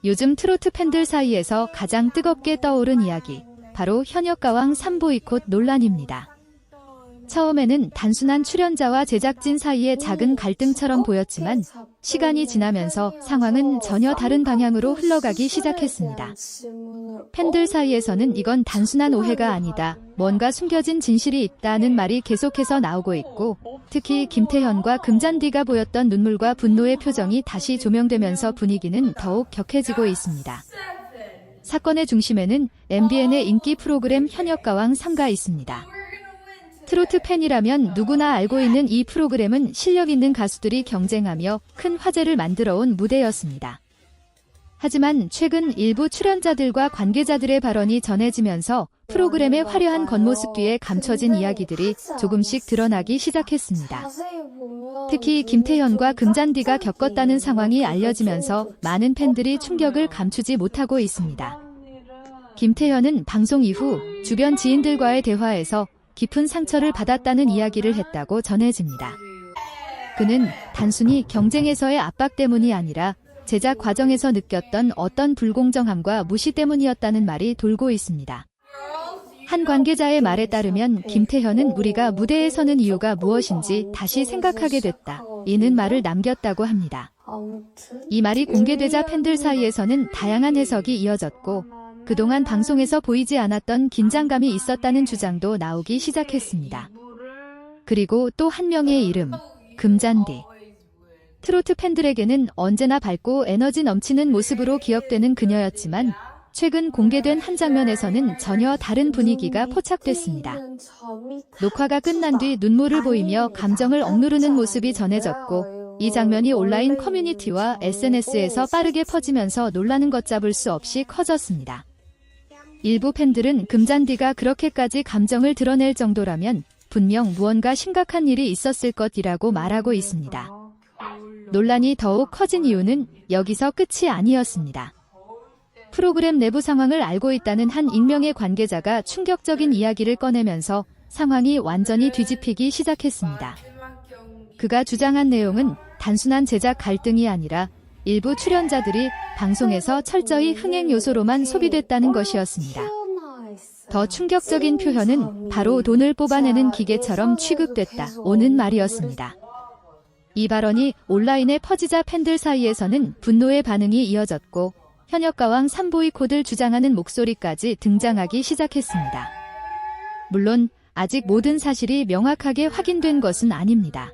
요즘 트로트 팬들 사이에서 가장 뜨겁게 떠오른 이야기, 바로 현역가왕 3보이콧 논란입니다. 처음에는 단순한 출연자와 제작진 사이의 작은 갈등처럼 보였지만 시간이 지나면서 상황은 전혀 다른 방향으로 흘러가기 시작했습니다. 팬들 사이에서는 이건 단순한 오해가 아니다, 뭔가 숨겨진 진실이 있다는 말이 계속해서 나오고 있고, 특히 김태현과 금잔디가 보였던 눈물과 분노의 표정이 다시 조명되면서 분위기는 더욱 격해지고 있습니다. 사건의 중심에는 MBN의 인기 프로그램 현역가왕 3가 있습니다. 트로트 팬이라면 누구나 알고 있는 이 프로그램은 실력 있는 가수들이 경쟁하며 큰 화제를 만들어온 무대였습니다. 하지만 최근 일부 출연자들과 관계자들의 발언이 전해지면서 프로그램의 화려한 겉모습 뒤에 감춰진 이야기들이 조금씩 드러나기 시작했습니다. 특히 김태현과 금잔디가 겪었다는 상황이 알려지면서 많은 팬들이 충격을 감추지 못하고 있습니다. 김태현은 방송 이후 주변 지인들과의 대화에서 깊은 상처를 받았다는 이야기를 했다고 전해집니다. 그는 단순히 경쟁에서의 압박 때문이 아니라 제작 과정에서 느꼈던 어떤 불공정함과 무시 때문이었다는 말이 돌고 있습니다. 한 관계자의 말에 따르면 김태현은 우리가 무대에 서는 이유가 무엇인지 다시 생각하게 됐다, 이는 말을 남겼다고 합니다. 이 말이 공개되자 팬들 사이에서는 다양한 해석이 이어졌고, 그동안 방송에서 보이지 않았던 긴장감이 있었다는 주장도 나오기 시작했습니다. 그리고 또 한 명의 이름, 금잔디. 트로트 팬들에게는 언제나 밝고 에너지 넘치는 모습으로 기억되는 그녀였지만 최근 공개된 한 장면에서는 전혀 다른 분위기가 포착됐습니다. 녹화가 끝난 뒤 눈물을 보이며 감정을 억누르는 모습이 전해졌고, 이 장면이 온라인 커뮤니티와 SNS에서 빠르게 퍼지면서 놀라는 걷잡을 수 없이 커졌습니다. 일부 팬들은 금잔디가 그렇게까지 감정을 드러낼 정도라면 분명 무언가 심각한 일이 있었을 것이라고 말하고 있습니다. 논란이 더욱 커진 이유는 여기서 끝이 아니었습니다. 프로그램 내부 상황을 알고 있다는 한 익명의 관계자가 충격적인 이야기를 꺼내면서 상황이 완전히 뒤집히기 시작했습니다. 그가 주장한 내용은 단순한 제작 갈등이 아니라 일부 출연자들이 방송에서 철저히 흥행 요소로만 소비됐다는 것이었습니다. 더 충격적인 표현은 바로 돈을 뽑아내는 기계처럼 취급됐다, 오는 말이었습니다. 이 발언이 온라인에 퍼지자 팬들 사이에서는 분노의 반응이 이어졌고, 현역가왕 3보이콧을 주장하는 목소리까지 등장하기 시작했습니다. 물론 아직 모든 사실이 명확하게 확인된 것은 아닙니다.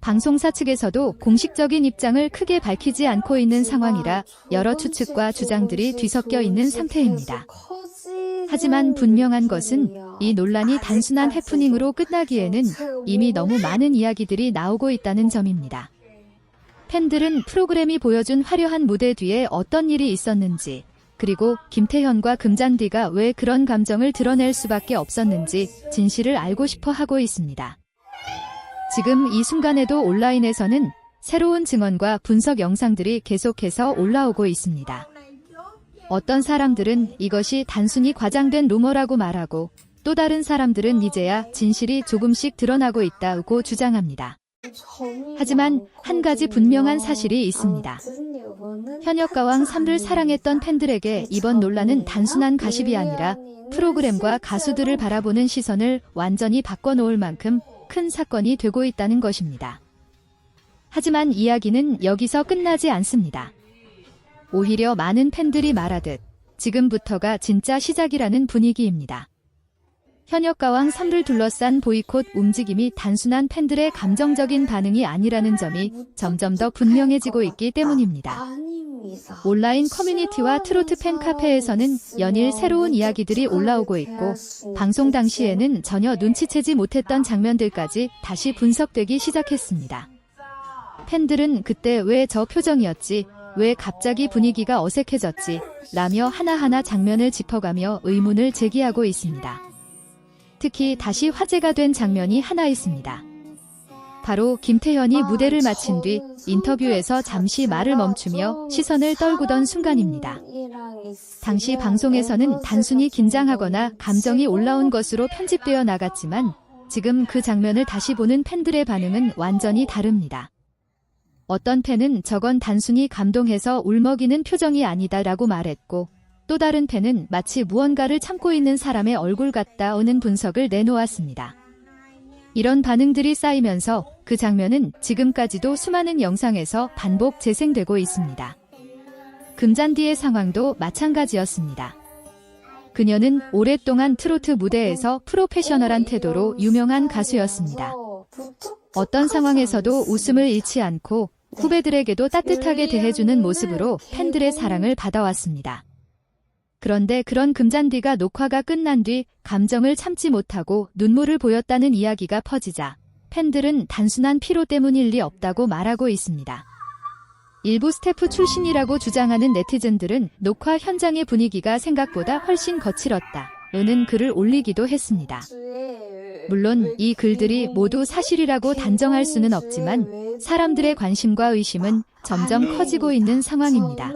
방송사 측에서도 공식적인 입장을 크게 밝히지 않고 있는 상황이라 여러 추측과 주장들이 뒤섞여 있는 상태입니다. 하지만 분명한 것은 이 논란이 단순한 해프닝으로 끝나기에는 이미 너무 많은 이야기들이 나오고 있다는 점입니다. 팬들은 프로그램이 보여준 화려한 무대 뒤에 어떤 일이 있었는지, 그리고 김태현과 금잔디가 왜 그런 감정을 드러낼 수밖에 없었는지 진실을 알고 싶어 하고 있습니다. 지금 이 순간에도 온라인에서는 새로운 증언과 분석 영상들이 계속해서 올라오고 있습니다. 어떤 사람들은 이것이 단순히 과장된 루머라고 말하고, 또 다른 사람들은 이제야 진실이 조금씩 드러나고 있다고 주장합니다. 하지만 한 가지 분명한 사실이 있습니다. 현역가왕 3를 사랑했던 팬들에게 이번 논란은 단순한 가십이 아니라 프로그램과 가수들을 바라보는 시선을 완전히 바꿔놓을 만큼 큰 사건이 되고 있다는 것입니다. 하지만 이야기는 여기서 끝나지 않습니다. 오히려 많은 팬들이 말하듯 지금부터가 진짜 시작이라는 분위기입니다. 현역가왕 3를 둘러싼 보이콧 움직임이 단순한 팬들의 감정적인 반응이 아니라는 점이 점점 더 분명해지고 있기 때문입니다. 온라인 커뮤니티와 트로트 팬 카페에서는 연일 새로운 이야기들이 올라오고 있고, 방송 당시에는 전혀 눈치채지 못했던 장면들까지 다시 분석되기 시작했습니다. 팬들은 그때 왜 저 표정이었지, 왜 갑자기 분위기가 어색해졌지 라며 하나하나 장면을 짚어가며 의문을 제기하고 있습니다. 특히 다시 화제가 된 장면이 하나 있습니다. 바로 김태현이 무대를 마친 뒤 인터뷰에서 잠시 말을 멈추며 시선을 떨구던 순간입니다. 당시 방송에서는 단순히 긴장하거나 감정이 올라온 것으로 편집되어 나갔지만 지금 그 장면을 다시 보는 팬들의 반응은 완전히 다릅니다. 어떤 팬은 저건 단순히 감동해서 울먹이는 표정이 아니다라고 말했고, 또 다른 팬은 마치 무언가를 참고 있는 사람의 얼굴 같다는 분석을 내놓았습니다. 이런 반응들이 쌓이면서 그 장면은 지금까지도 수많은 영상에서 반복 재생되고 있습니다. 금잔디의 상황도 마찬가지였습니다. 그녀는 오랫동안 트로트 무대에서 프로페셔널한 태도로 유명한 가수였습니다. 어떤 상황에서도 웃음을 잃지 않고 후배들에게도 따뜻하게 대해주는 모습으로 팬들의 사랑을 받아왔습니다. 그런데 그런 금잔디가 녹화가 끝난 뒤 감정을 참지 못하고 눈물을 보였다는 이야기가 퍼지자 팬들은 단순한 피로 때문일 리 없다고 말하고 있습니다. 일부 스태프 출신이라고 주장하는 네티즌들은 녹화 현장의 분위기가 생각보다 훨씬 거칠었다는 글을 올리기도 했습니다. 물론 이 글들이 모두 사실이라고 단정할 수는 없지만 사람들의 관심과 의심은 점점 커지고 있는 상황입니다.